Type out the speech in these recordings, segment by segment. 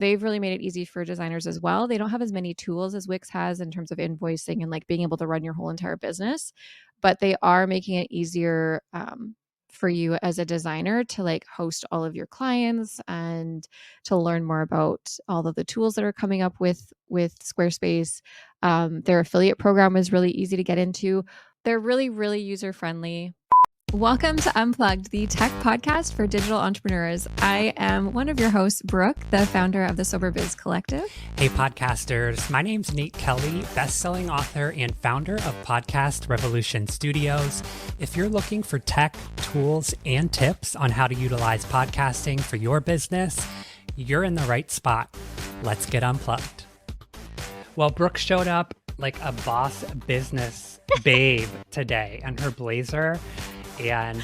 they've really made it easy for designers as well. They don't have as many tools as Wix has in terms of invoicing and like being able to run your whole entire business, but they are making it easier for you as a designer to like host all of your clients and to learn more about all of the tools that are coming up with Squarespace. Their affiliate program is really easy to get into. They're really, really user friendly. Welcome to Unplugged, the tech podcast for digital entrepreneurs. I am one of your hosts, Brooke, the founder of the Sober Biz Collective. Hey, podcasters. My name's Nate Kelly, best-selling author and founder of Podcast Revolution Studios. If you're looking for tech, tools, and tips on how to utilize podcasting for your business, you're in the right spot. Let's get unplugged. Well, Brooke showed up like a boss business babe today in her blazer. And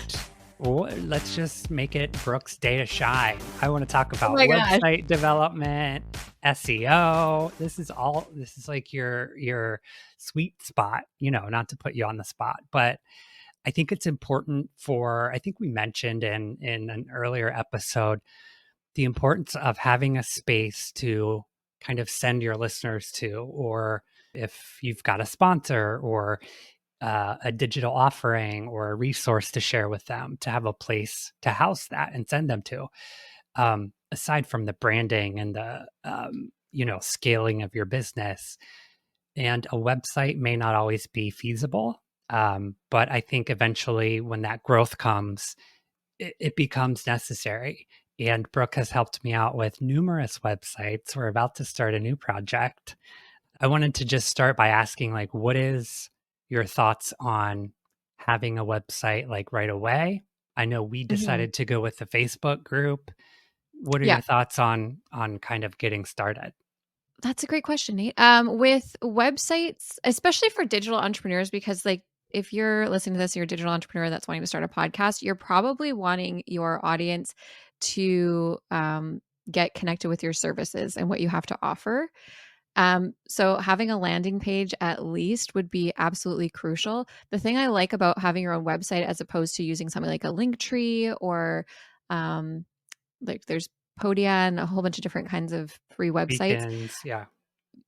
let's just make it Brooke's day to shine. I want to talk about website development, SEO. This is like your sweet spot, not to put you on the spot, but I think it's important I think we mentioned in an earlier episode, the importance of having a space to kind of send your listeners to, or if you've got a sponsor or a digital offering or a resource to share with them, to have a place to house that and send them to. Aside from the branding and the, scaling of your business, and a website may not always be feasible. But I think eventually when that growth comes, it becomes necessary. And Brooke has helped me out with numerous websites. We're about to start a new project. I wanted to just start by asking, like, what is your thoughts on having a website like right away? I know we decided to go with the Facebook group. What are your thoughts on kind of getting started? That's a great question, Nate. With websites, especially for digital entrepreneurs, because like if you're listening to this, you're a digital entrepreneur that's wanting to start a podcast, you're probably wanting your audience to get connected with your services and what you have to offer. So having a landing page at least would be absolutely crucial. The thing I like about having your own website as opposed to using something like a Linktree or like there's Podia and a whole bunch of different kinds of free websites. Beacons,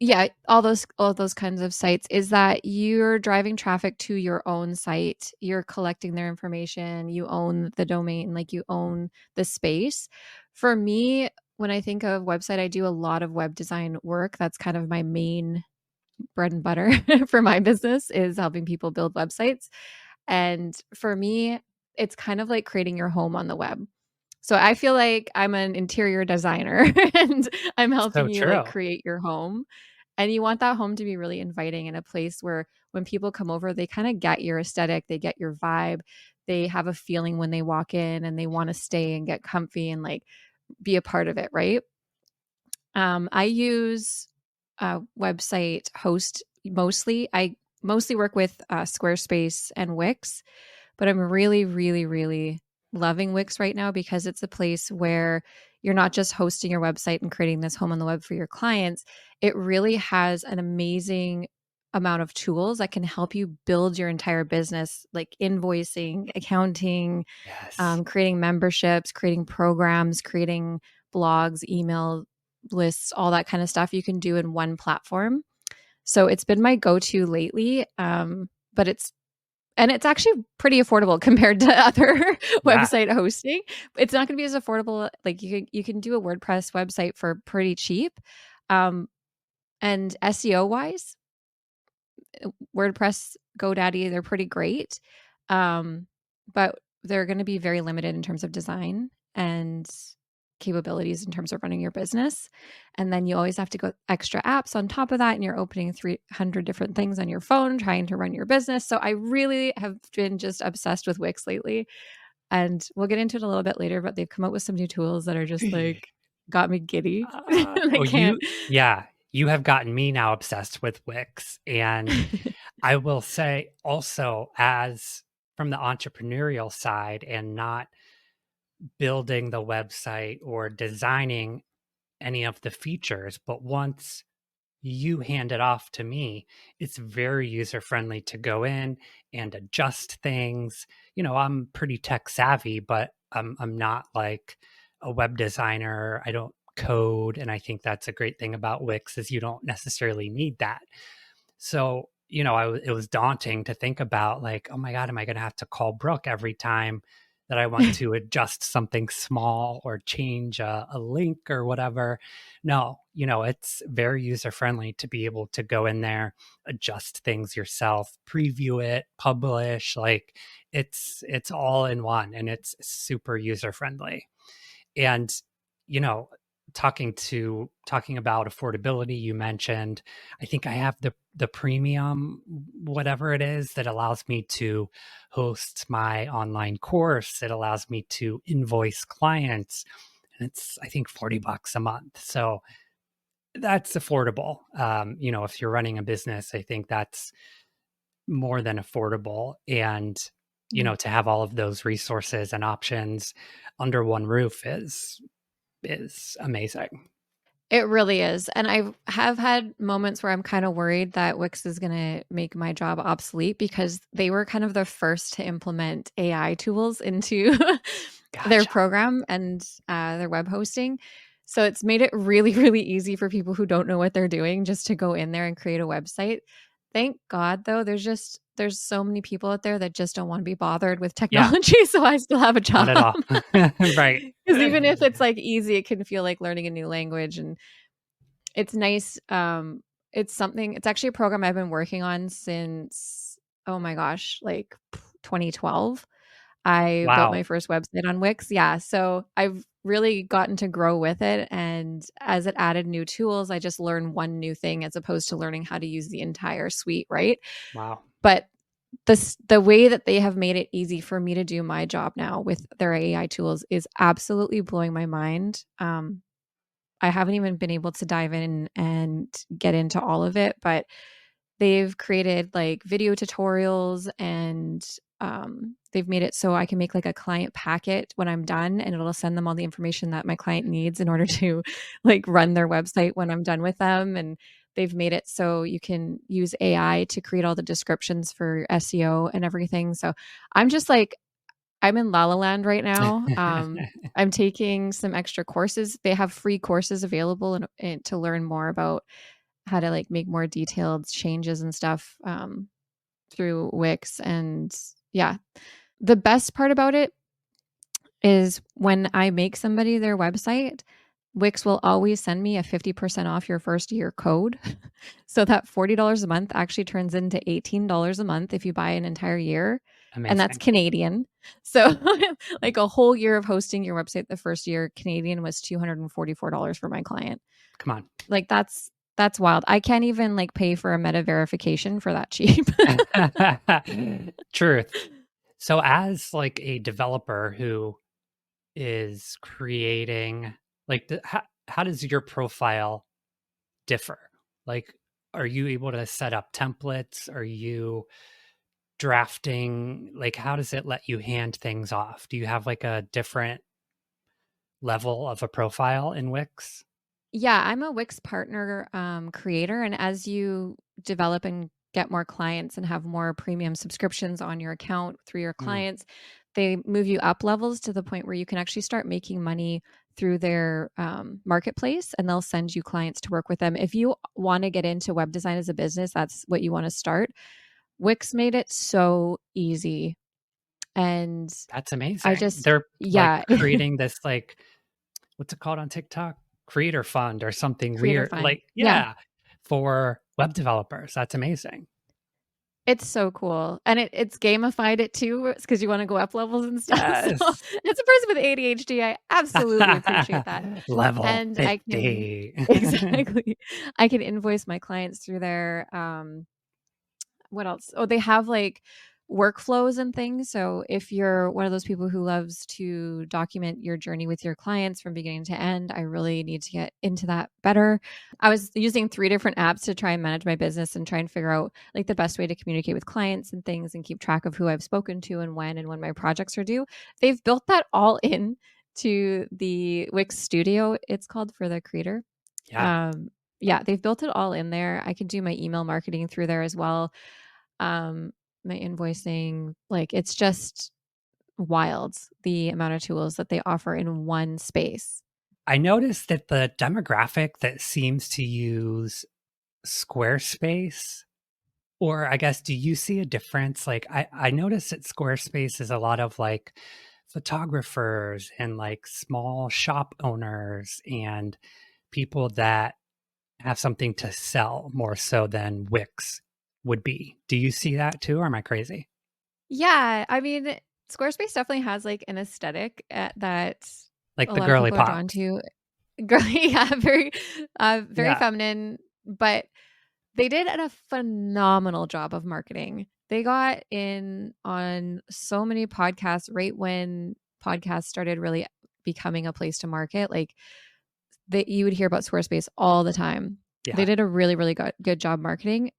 Yeah, all those kinds of sites is that you're driving traffic to your own site. You're collecting their information. You own the domain, like you own the space. For me, when I think of website, I do a lot of web design work. That's kind of my main bread and butter for my business, is helping people build websites. And for me, it's kind of like creating your home on the web. So I feel like I'm an interior designer and I'm helping you like create your home. And you want that home to be really inviting and a place where when people come over, they kind of get your aesthetic, they get your vibe, they have a feeling when they walk in and they want to stay and get comfy and like be a part of it, right? I use a website host mostly. I mostly work with Squarespace and Wix, but I'm really, really, really loving Wix right now because it's a place where you're not just hosting your website and creating this home on the web for your clients. It really has an amazing amount of tools that can help you build your entire business, like invoicing, accounting, creating memberships, creating programs, creating blogs, email lists, all that kind of stuff you can do in one platform. So it's been my go-to lately, but it's actually pretty affordable compared to other website hosting. It's not going to be as affordable. Like you can do a WordPress website for pretty cheap. And SEO wise, WordPress, GoDaddy, they're pretty great. But they're going to be very limited in terms of design and capabilities in terms of running your business. And then you always have to go extra apps on top of that. And you're opening 300 different things on your phone, trying to run your business. So I really have been just obsessed with Wix lately. And we'll get into it a little bit later, but they've come up with some new tools that are just like got me giddy. You have gotten me now obsessed with Wix. And I will say also, as from the entrepreneurial side and not building the website or designing any of the features, but once you hand it off to me, it's very user friendly to go in and adjust things. I'm pretty tech savvy, but I'm not like a web designer. I don't code. And I think that's a great thing about Wix is you don't necessarily need that. So, it was daunting to think about like, oh my God, am I going to have to call Brooke every time that I want to adjust something small or change a link or whatever? No, it's very user friendly to be able to go in there, adjust things yourself, preview it, publish. Like it's all in one, and it's super user friendly. And you know talking about affordability, you mentioned, I think I have the premium, whatever it is, that allows me to host my online course. It allows me to invoice clients, and it's, I think, $40 a month. So that's affordable. If you're running a business, I think that's more than affordable. And to have all of those resources and options under one roof is amazing. It really is. And I have had moments where I'm kind of worried that Wix is going to make my job obsolete because they were kind of the first to implement AI tools into their Gotcha. program and their web hosting. So it's made it really, really easy for people who don't know what they're doing just to go in there and create a website. Thank God, though, there's so many people out there that just don't want to be bothered with Yeah, technology. So I still have a not at job. all. Right. Because even if it's like easy, it can feel like learning a new language. And it's nice. It's actually a program I've been working on since, oh my gosh, like 2012. I built Wow. my first website on Wix. Yeah. So I've really gotten to grow with it. And as it added new tools, I just learned one new thing as opposed to learning how to use the entire suite. Right. Wow. But the way that they have made it easy for me to do my job now with their AI tools is absolutely blowing my mind. I haven't even been able to dive in and get into all of it, but they've created like video tutorials and they've made it so I can make like a client packet when I'm done and it'll send them all the information that my client needs in order to like run their website when I'm done with them. And they've made it so you can use AI to create all the descriptions for SEO and everything. So I'm just like, I'm in La La Land right now. I'm taking some extra courses. They have free courses available and to learn more about how to like make more detailed changes and stuff through Wix. And yeah, the best part about it is when I make somebody their website, Wix will always send me a 50% off your first year code. So that $40 a month actually turns into $18 a month if you buy an entire year. And that's Amazing. Canadian. So like a whole year of hosting your website the first year, Canadian was $244 for my client. Come Like that's wild. I can't even like pay for a meta verification for that cheap. on. Truth. So as like a developer who is creating, like, how does your profile differ? Like, are you able to set up templates? Are you drafting? Like, how does it let you hand things off? Do you have like a different level of a profile in Wix? Yeah, I'm a Wix partner creator. And as you develop and get more clients and have more premium subscriptions on your account through your Mm, clients, they move you up levels to the point where you can actually start making money through their marketplace and they'll send you clients to work with them. If you want to get into web design as a business, that's what you want to start. Wix made it so easy. And that's I amazing. just, They're like yeah, creating this, like, what's it called on TikTok? Creator fund or something creator weird. fun. Like, Yeah. yeah, for web developers. That's amazing. It's so cool, and it's gamified it too, because you wanna go up levels and stuff, so Yes. as a person with ADHD, I absolutely appreciate that, Level and I can 50. exactly. I can invoice my clients through their, what else? Oh, they have like workflows and things. So if you're one of those people who loves to document your journey with your clients from beginning to end, I really need to get into that better. I was using 3 different apps to try and manage my business and try and figure out like the best way to communicate with clients and things and keep track of who I've spoken to and when my projects are due. They've built that all in to the Wix Studio, it's called, for the creator. Yeah, Um, yeah, they've built it all in there. I can do my email marketing through there as well, um, my invoicing. Like it's just wild the amount of tools that they offer in one space. I noticed that the demographic that seems to use Squarespace, or I guess, do you see a difference? Like, I noticed that Squarespace is a lot of like photographers and like small shop owners and people that have something to sell more so than Wix would be. Do you see that too, or am I crazy? Yeah, I mean, Squarespace definitely has like an aesthetic that Like a the lot of girly people are drawn pops. to. Girly, yeah, very Yeah. feminine, but they did a phenomenal job of marketing. They got in on so many podcasts right when podcasts started really becoming a place to market. Like that you would hear about Squarespace all the time. They Yeah. did a really, really good job marketing.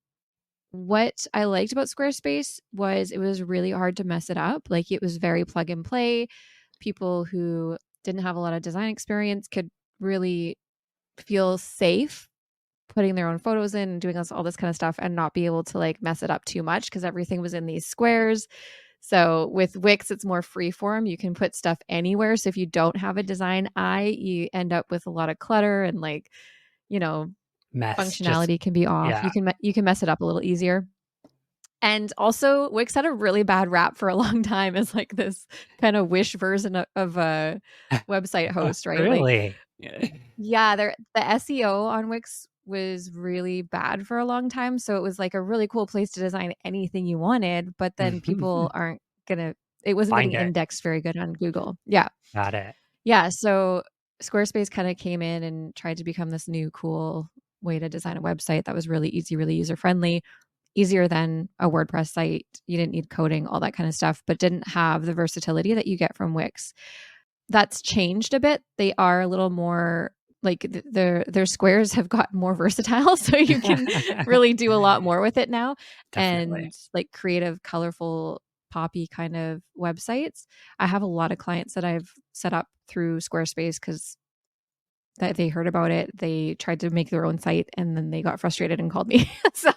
What I liked about Squarespace was it was really hard to mess it up. Like it was very plug and play. People who didn't have a lot of design experience could really feel safe putting their own photos in and doing all this kind of stuff and not be able to like mess it up too much because everything was in these squares. So with Wix, it's more free form. You can put stuff anywhere. So if you don't have a design eye, you end up with a lot of clutter and like, you know, Mess. Just, functionality can be off. yeah. You can mess it up a little easier. And also, Wix had a really bad rap for a long time as like this kind of wish version of a website host, right? Like, Really? yeah, the SEO on Wix was really bad for a long time. So it was like a really cool place to design anything you wanted, but then people aren't gonna, it wasn't getting Find it. indexed very good on Google. Yeah. Got it. Yeah. So Squarespace kind of came in and tried to become this new cool way to design a website that was really easy, really user friendly, easier than a WordPress site. You didn't need coding, all that kind of stuff, but didn't have the versatility that you get from Wix. That's changed a bit. They are a little more like their squares have gotten more versatile, so you can really do a lot more with it now, Definitely. and like creative, colorful, poppy kind of websites. I have a lot of clients that I've set up through Squarespace because that they heard about it. They tried to make their own site and then they got frustrated and called me. So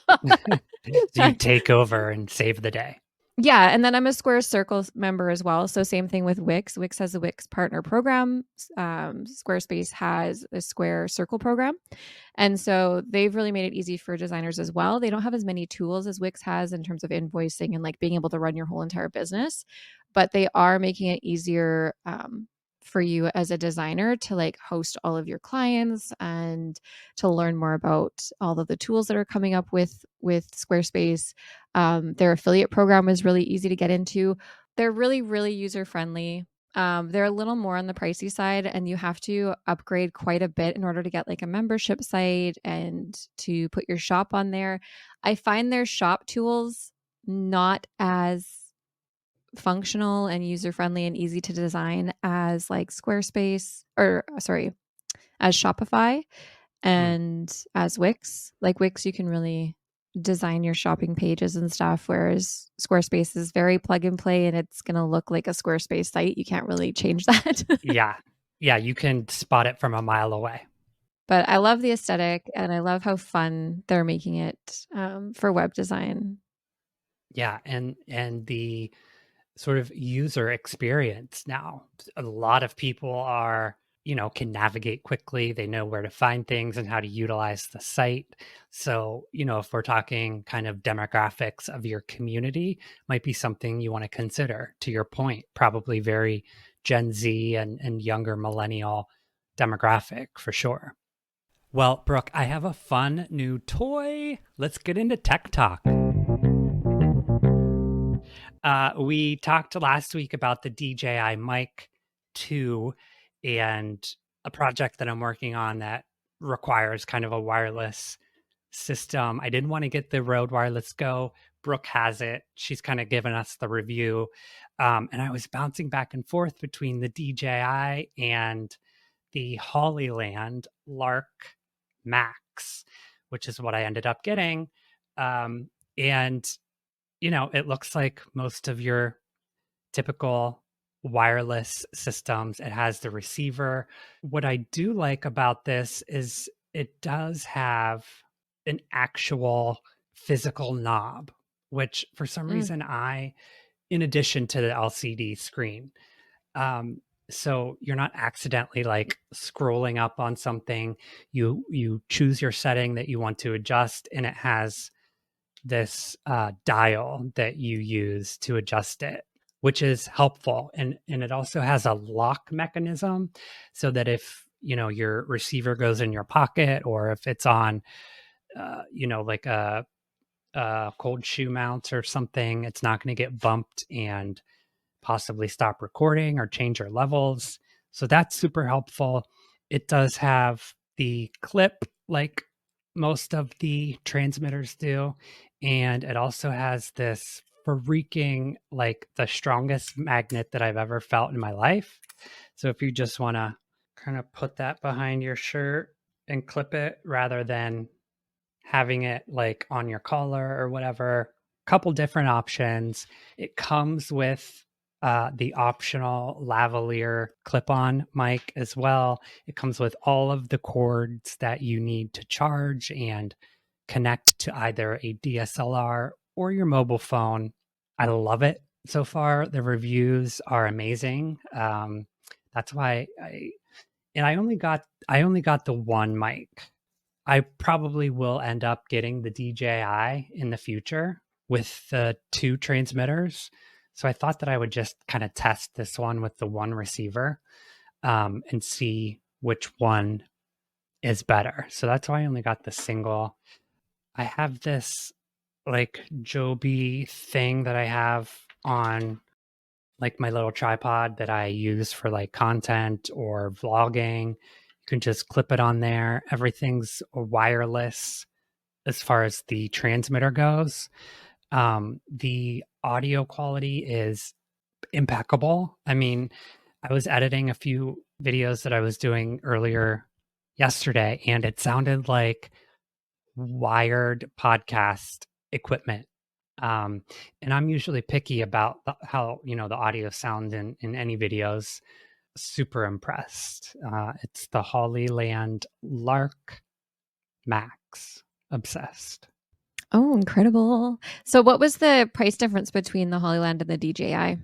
So you take over and save the day. yeah, and then I'm a Square Circle member as well. So same thing with Wix. Wix has a Wix partner program. Squarespace has a Square Circle program, and so they've really made it easy for designers as well. They don't have as many tools as Wix has in terms of invoicing and like being able to run your whole entire business, but they are making it easier for you as a designer to like host all of your clients and to learn more about all of the tools that are coming up with Squarespace. Their affiliate program is really easy to get into. They're really, really user friendly. They're a little more on the pricey side, and you have to upgrade quite a bit in order to get like a membership site and to put your shop on there. I find their shop tools not as functional and user friendly and easy to design as like Squarespace or sorry, as Shopify Mm. and as Wix. Like Wix, you can really design your shopping pages and stuff, whereas Squarespace is very plug and play and it's going to look like a Squarespace site. You can't really change that. Yeah. Yeah. You can spot it from a mile away. But I love the aesthetic and I love how fun they're making it for web design. Yeah. And the sort of user experience now. A lot of people are, can navigate quickly. They know where to find things and how to utilize the site. So, if we're talking kind of demographics of your community, might be something you want to consider. To your point, probably very Gen Z and younger millennial demographic for sure. Well, Brooke, I have a fun new toy. Let's get into tech talk. We talked last week about the DJI Mic 2 and a project that I'm working on that requires kind of a wireless system. I didn't want to get the Rode Wireless Go. Brooke has it. She's kind of given us the review. And I was bouncing back and forth between the DJI and the Hollyland Lark Max, which is what I ended up getting. And it looks like most of your typical wireless systems. It has the receiver. What I do like about this is it does have an actual physical knob, which for some Mm. reason in addition to the LCD screen. Um, so you're not accidentally like scrolling up on something. You choose your setting that you want to adjust, and it has this dial that you use to adjust it, which is helpful. And it also has a lock mechanism, so that if your receiver goes in your pocket, or if it's on like a cold shoe mount or something, it's not going to get bumped and possibly stop recording or change your levels. So that's super helpful. It does have the clip like most of the transmitters do. And it also has this freaking, like, the strongest magnet that I've ever felt in my life. So if you just want to kind of put that behind your shirt and clip it rather than having it like on your collar or whatever, couple different options. It comes with the optional lavalier clip-on mic as well. It comes with all of the cords that you need to charge and connect to either a DSLR or your mobile phone. I love it so far. The reviews are amazing. That's why I only got the one mic. I probably will end up getting the DJI in the future with the two transmitters. So I thought that I would just kind of test this one with the one receiver, and see which one is better. So that's why I only got the single. I have this like Joby thing that I have on like my little tripod that I use for like content or vlogging. You can just clip it on there. Everything's wireless as far as the transmitter goes. The audio quality is impeccable. I mean, I was editing a few videos that I was doing earlier yesterday, and it sounded like wired podcast equipment. And I'm usually picky about how the audio sounds in any videos. Super impressed. It's the Hollyland Lark Max. Obsessed. Oh, incredible. So what was the price difference between the Hollyland and the DJI?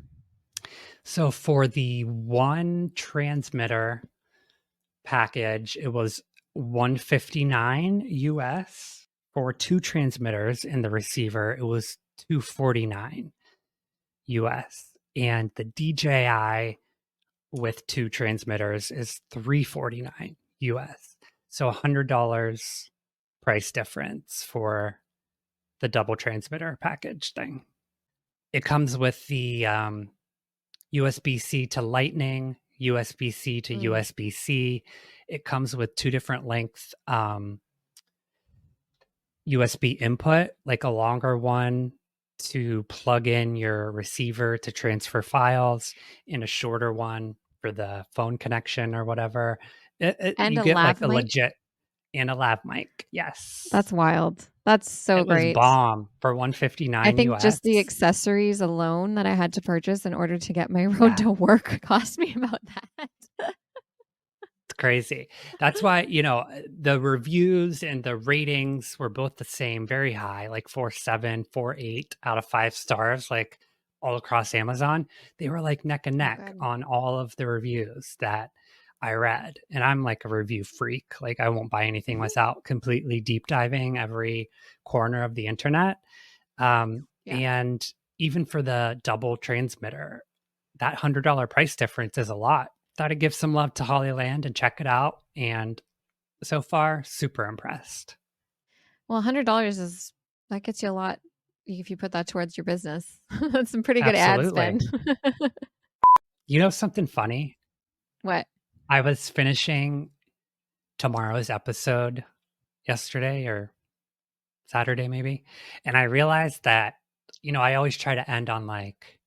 So for the one transmitter package, it was 159 US. For two transmitters and the receiver, it was 249 US. And the DJI with two transmitters is 349 US. So $100 price difference for the double transmitter package thing. It comes with the USB-C to Lightning, USB-C to USB-C. It comes with two different length USB input, like a longer one to plug in your receiver to transfer files, and a shorter one for the phone connection or whatever. And You a get lav like a mic? legit, and a lav mic. Yes. That's wild. That's so It was great. bomb for I 159 think just the US. accessories alone that I had to purchase in order to get my Rode Yeah. to work cost me about that. It's crazy. That's why, the reviews and the ratings were both the same, very high, like 4.7, 4.8 out of 5 stars, like all across Amazon. They were like neck and Oh, neck good. on all of the reviews that I read. And I'm like a review freak. Like, I won't buy anything without completely deep diving every corner of the internet. Yeah. And even for the double transmitter, that $100 price difference is a lot. Thought I'd give some love to Hollyland and check it out. And so far, super impressed. Well, $100 is that gets you a lot if you put that towards your business. That's some pretty good ad Absolutely. spend. You know something funny? What? I was finishing tomorrow's episode yesterday or Saturday, maybe. And I realized that, I always try to end on like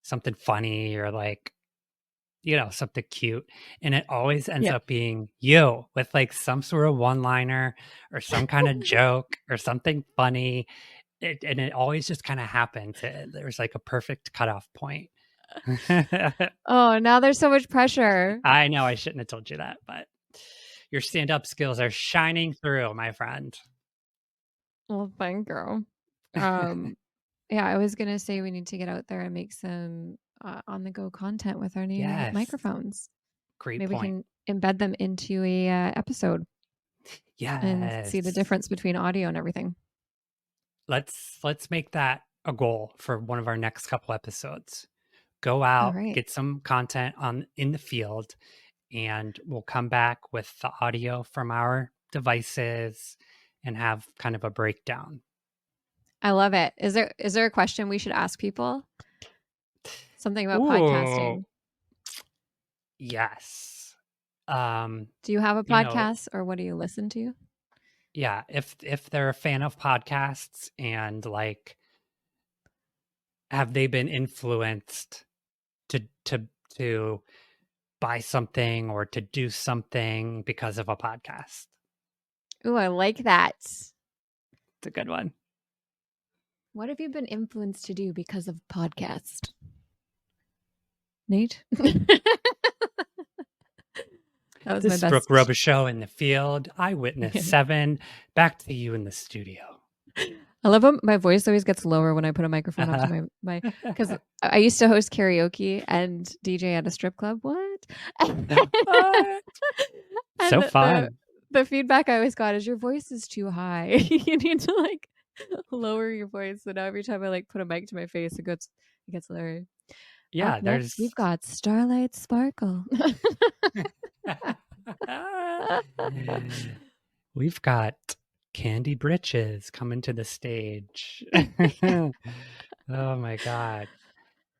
something funny or like, something cute. And it always ends Yeah. up being you with like some sort of one liner or some kind of joke or something funny. And it always just kind of happens. There's like a perfect cutoff point. Oh, now there's so much pressure. I know I shouldn't have told you that, but your stand up skills are shining through, my friend. Well, fine, girl. Um, yeah, I was gonna say we need to get out there and make some on the go content with our new Yes. microphones. Great Maybe point. we can embed them into a episode and see the Yes. difference between audio and everything. Let's make that a goal for one of our next couple episodes. Go All out, right. get some content in the field, and we'll come back with the audio from our devices and have kind of a breakdown. I love it. Is there a question we should ask people? Something about podcasting. Yes. Do you have a podcast or what do you listen to? Yeah, if they're a fan of podcasts and like, have they been influenced to buy something or to do something because of a podcast? Ooh, I like that. It's a good one. What have you been influenced to do because of podcast? Nate? That was This my is best. Brooke Robichaud Show in the field. Eyewitness 7. Back to you in the studio. I love how my voice always gets lower when I put a microphone up to my because I used to host karaoke and DJ at a strip club. What? So fun. The feedback I always got is your voice is too high. You need to like lower your voice. So now every time I like put a mic to my face, it gets lower. Yeah, Up next, we've got Starlight Sparkle. We've got Candy Britches coming to the stage. Oh my God.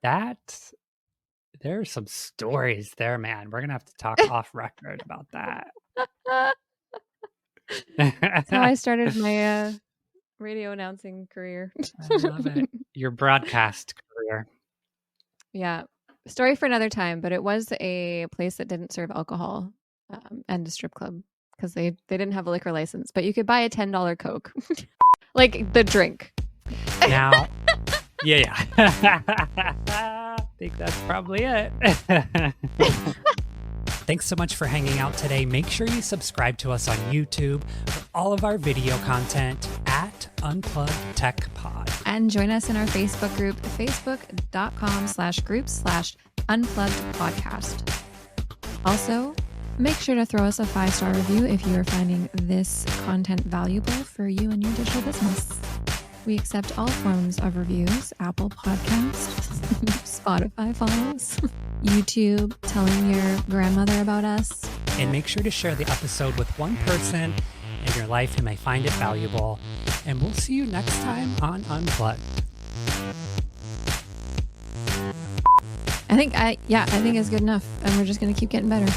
There are some stories there, man. We're going to have to talk off record about that. That's how I started my radio announcing career. I love it. Your broadcast career. Yeah. Story for another time, but it was a place that didn't serve alcohol and a strip club because they didn't have a liquor license, but you could buy a $10 Coke. Like the drink. Now, yeah. I think that's probably it. Thanks so much for hanging out today. Make sure you subscribe to us on YouTube for all of our video content at Unplugged Tech Pod. And join us in our Facebook group, facebook.com/group/unplugged podcast. Also, make sure to throw us a 5-star review if you are finding this content valuable for you and your digital business. We accept all forms of reviews, Apple Podcasts, Spotify follows, YouTube, telling your grandmother about us. And make sure to share the episode with one person in your life who may find it valuable. And we'll see you next time on Unplugged. I think it's good enough, and we're just going to keep getting better.